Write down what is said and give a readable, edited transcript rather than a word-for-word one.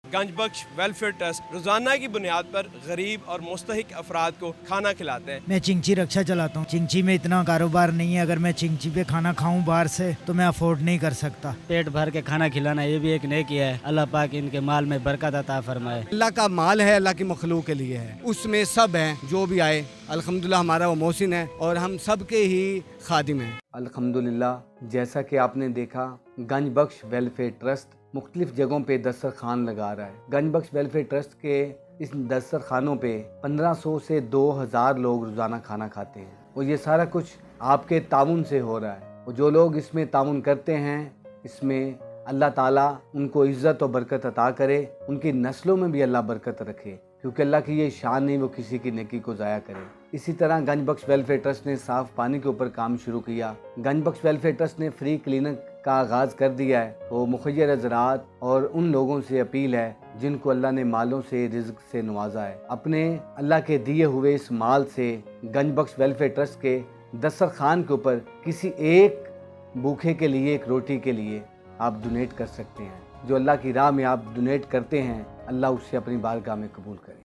गंज बख्श welfare trust रोजाना की बुनियाद पर गरीब और मुस्तहिक अफराद को खाना खिलाते हैं। मैं चिंची रक्षा चलाता हूँ। चिंची में इतना कारोबार नहीं है, अगर मैं चिंची पे खाना खाऊं बाहर से तो मैं अफोर्ड नहीं कर सकता। पेट भर के खाना खिलाना ये भी एक नेकी है। अल्लाह पाक इनके माल में बरकत अता फरमाए। अल्लाह का माल है, अल्लाह की मखलूक के लिए है, उसमें सब हैं जो भी आए। अल्हम्दुलिल्लाह हमारा वो मोहसिन है और हम सब के ही खादिम हैं। अल्हम्दुलिल्लाह, जैसा कि आपने देखा, गंज बख्श वेलफेयर ट्रस्ट मुख्तलिफ जगहों पे दस्तरखान लगा रहा है। गंज बख्श वेलफेयर ट्रस्ट के इस दस्तरखानों पे 1500 से 2000 लोग रोज़ाना खाना खाते हैं और ये सारा कुछ आपके ताउन से हो रहा है। और जो लोग इसमें ताउन करते हैं, इसमें अल्लाह ताला उनको इज़्ज़त और बरकत अता करे, उनकी नस्लों में भी अल्लाह बरकत रखे, क्योंकि अल्लाह की ये शान नहीं वो किसी की नेकी को ज़ाया करे। इसी तरह गंज बख्श वेलफेयर ट्रस्ट ने साफ़ पानी के ऊपर काम शुरू किया। गंज बख्श वेलफेयर ट्रस्ट ने फ्री क्लिनिक का आगाज़ कर दिया है। तो मुखय्यर हज़रात और उन लोगों से अपील है जिनको अल्लाह ने मालों से, रिज़्क़ से नवाजा है, अपने अल्लाह के दिए हुए इस माल से गंज बख्श वेलफेयर ट्रस्ट के दस्तरखान के ऊपर किसी एक भूखे के लिए, एक रोटी के लिए आप डोनेट कर सकते हैं। जो अल्लाह की राह में आप डोनेट करते हैं, अल्लाह उससे अपनी बारगाह में कबूल करे।